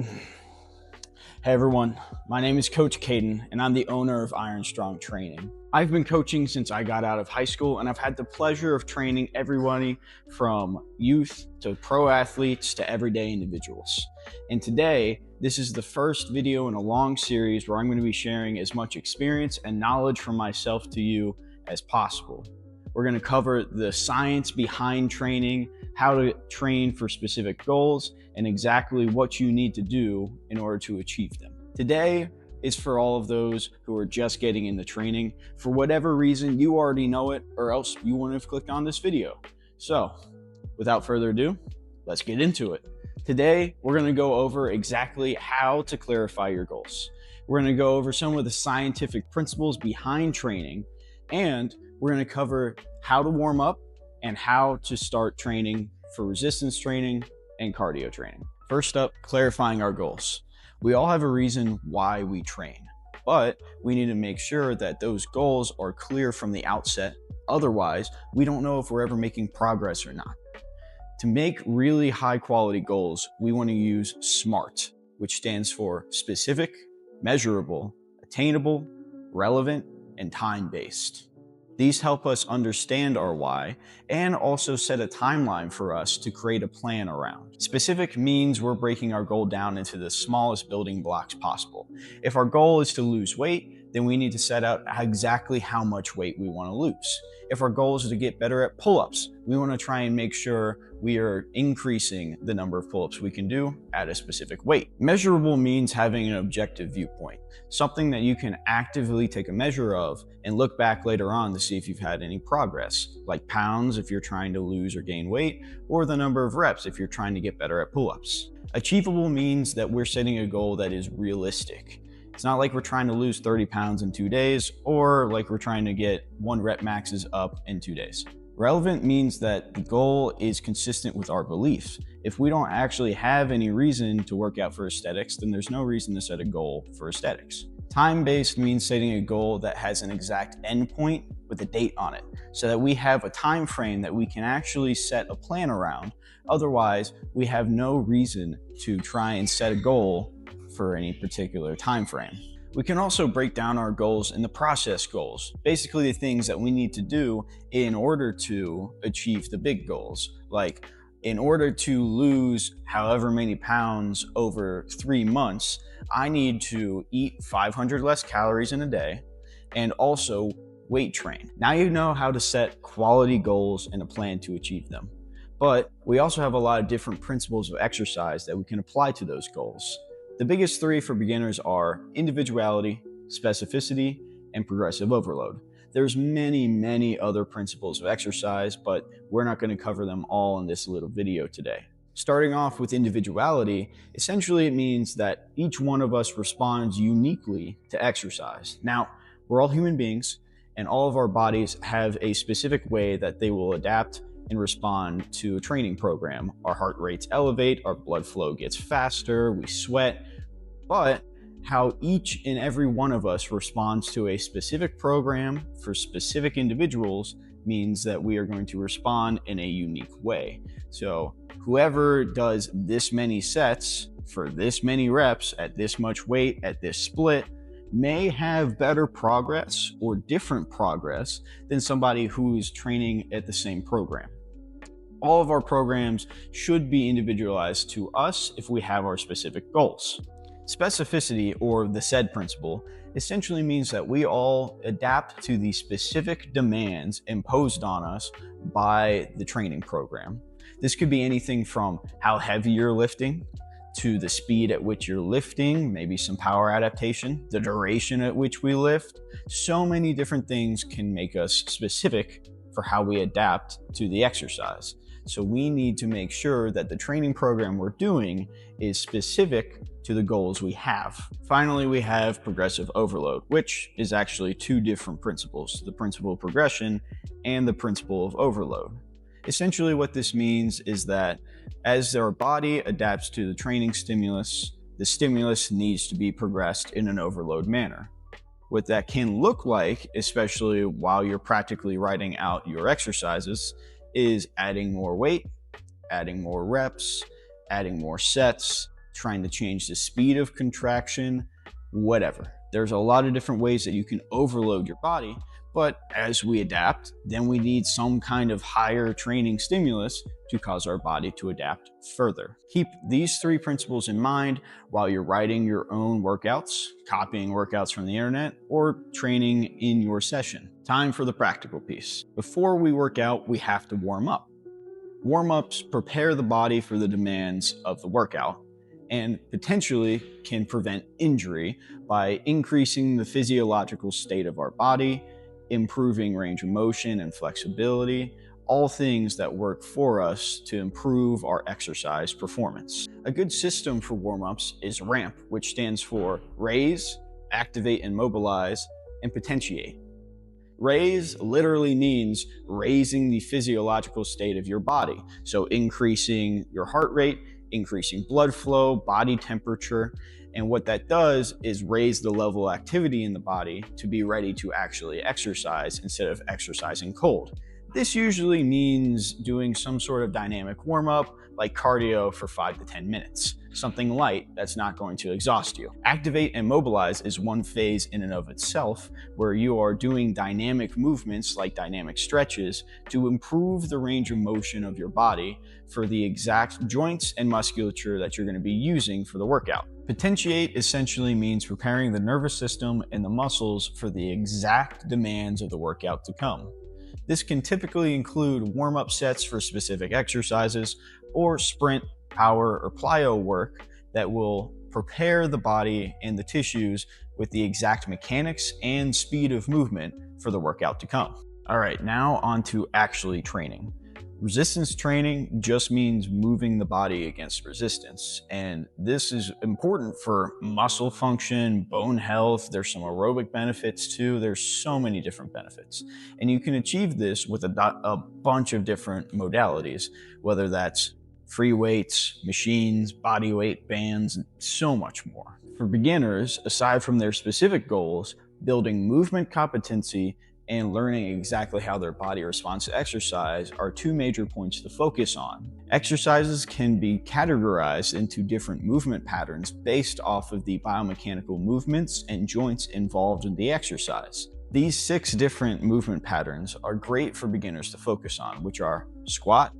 Hey everyone, my name is Coach Cayden and I'm the owner of Iron Strong Training. I've been coaching since I got out of high school and I've had the pleasure of training everybody from youth to pro athletes to everyday individuals. And today, this is the first video in a long series where I'm going to be sharing as much experience and knowledge from myself to you as possible. We're going to cover the science behind training, how to train for specific goals, and exactly what you need to do in order to achieve them. Today is for all of those who are just getting into training. For whatever reason, you already know it, or else you wouldn't have clicked on this video. So, without further ado, let's get into it. Today, we're going to go over exactly how to clarify your goals. We're going to go over some of the scientific principles behind training, and we're going to cover how to warm up and how to start training for resistance training and cardio training. First up, clarifying our goals. We all have a reason why we train, but we need to make sure that those goals are clear from the outset. Otherwise, we don't know if we're ever making progress or not. To make really high quality goals, we want to use SMART, which stands for specific, measurable, attainable, relevant, and time-based. These help us understand our why and also set a timeline for us to create a plan around. Specific means we're breaking our goal down into the smallest building blocks possible. If our goal is to lose weight, then we need to set out exactly how much weight we want to lose. If our goal is to get better at pull-ups, we want to try and make sure we are increasing the number of pull-ups we can do at a specific weight. Measurable means having an objective viewpoint, something that you can actively take a measure of and look back later on to see if you've had any progress, like pounds if you're trying to lose or gain weight, or the number of reps if you're trying to get better at pull-ups. Achievable means that we're setting a goal that is realistic. It's not like we're trying to lose 30 pounds in 2 days, or like we're trying to get 1 rep maxes up in 2 days. Relevant means that the goal is consistent with our beliefs. If we don't actually have any reason to work out for aesthetics, then there's no reason to set a goal for aesthetics. Time-based means setting a goal that has an exact endpoint with a date on it, so that we have a time frame that we can actually set a plan around. Otherwise, we have no reason to try and set a goal for any particular time frame. We can also break down our goals into process goals, basically the things that we need to do in order to achieve the big goals. Like, in order to lose however many pounds over 3 months, I need to eat 500 less calories in a day and also weight train. Now you know how to set quality goals and a plan to achieve them. But we also have a lot of different principles of exercise that we can apply to those goals. The biggest 3 for beginners are individuality, specificity, and progressive overload. There's many other principles of exercise, but we're not going to cover them all in this little video today. Starting off with individuality, essentially it means that each one of us responds uniquely to exercise. Now, we're all human beings, and all of our bodies have a specific way that they will adapt and respond to a training program. Our heart rates elevate, our blood flow gets faster, we sweat, but how each and every one of us responds to a specific program for specific individuals means that we are going to respond in a unique way. So whoever does this many sets for this many reps at this much weight at this split may have better progress or different progress than somebody who's training at the same program. All of our programs should be individualized to us if we have our specific goals. Specificity, or the SAID principle, essentially means that we all adapt to the specific demands imposed on us by the training program. This could be anything from how heavy you're lifting, to the speed at which you're lifting, maybe some power adaptation, the duration at which we lift. So many different things can make us specific for how we adapt to the exercise. So we need to make sure that the training program we're doing is specific to the goals we have. Finally, we have progressive overload, which is actually 2 different principles, the principle of progression and the principle of overload. Essentially what this means is that as our body adapts to the training stimulus, the stimulus needs to be progressed in an overload manner. What that can look like, especially while you're practically writing out your exercises, is adding more weight, adding more reps, adding more sets, trying to change the speed of contraction, whatever. There's a lot of different ways that you can overload your body, but as we adapt, then we need some kind of higher training stimulus to cause our body to adapt further. Keep these three principles in mind while you're writing your own workouts, copying workouts from the internet, or training in your session. Time for the practical piece. Before we work out, we have to warm up. Warm-ups prepare the body for the demands of the workout and potentially can prevent injury by increasing the physiological state of our body, improving range of motion and flexibility, all things that work for us to improve our exercise performance. A good system for warm-ups is RAMP, which stands for Raise, Activate and Mobilize, and Potentiate. Raise literally means raising the physiological state of your body, so increasing your heart rate, increasing blood flow, body temperature, and what that does is raise the level of activity in the body to be ready to actually exercise instead of exercising cold. This usually means doing some sort of dynamic warm-up like cardio for 5 to 10 minutes, something light that's not going to exhaust you. Activate and mobilize is one phase in and of itself where you are doing dynamic movements like dynamic stretches to improve the range of motion of your body for the exact joints and musculature that you're going to be using for the workout. Potentiate essentially means preparing the nervous system and the muscles for the exact demands of the workout to come. This can typically include warm-up sets for specific exercises or sprint, power, or plyo work that will prepare the body and the tissues with the exact mechanics and speed of movement for the workout to come. All right, now on to actually training. Resistance training just means moving the body against resistance, and this is important for muscle function, bone health. There's some aerobic benefits too. There's so many different benefits, and you can achieve this with a bunch of different modalities, whether that's free weights, machines, body weight bands, and so much more. For beginners, aside from their specific goals, building movement competency and learning exactly how their body responds to exercise are two major points to focus on. Exercises can be categorized into different movement patterns based off of the biomechanical movements and joints involved in the exercise. These 6 different movement patterns are great for beginners to focus on, which are squat,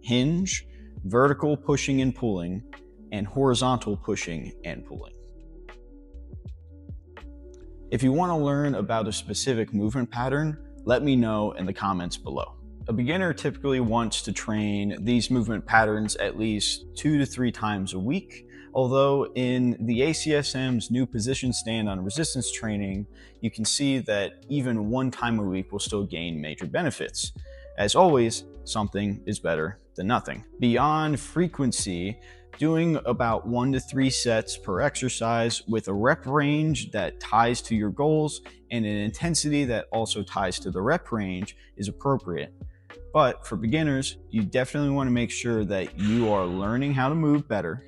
hinge, vertical pushing and pulling, and horizontal pushing and pulling. If you want to learn about a specific movement pattern, let me know in the comments below. A beginner typically wants to train these movement patterns at least 2 to 3 times a week, although in the ACSM's new position stand on resistance training, you can see that even 1 time a week will still gain major benefits. As always, something is better than nothing. Beyond frequency, doing about 1 to 3 sets per exercise with a rep range that ties to your goals and an intensity that also ties to the rep range is appropriate. But for beginners, you definitely want to make sure that you are learning how to move better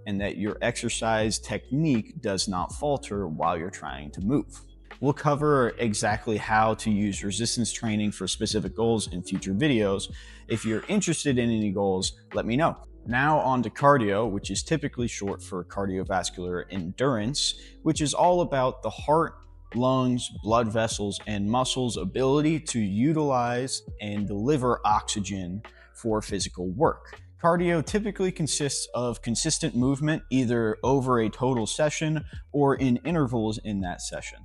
and that your exercise technique does not falter while you're trying to move. We'll cover exactly how to use resistance training for specific goals in future videos. If you're interested in any goals, let me know. Now on to cardio, which is typically short for cardiovascular endurance, which is all about the heart, lungs, blood vessels, and muscles' ability to utilize and deliver oxygen for physical work. Cardio typically consists of consistent movement either over a total session or in intervals in that session.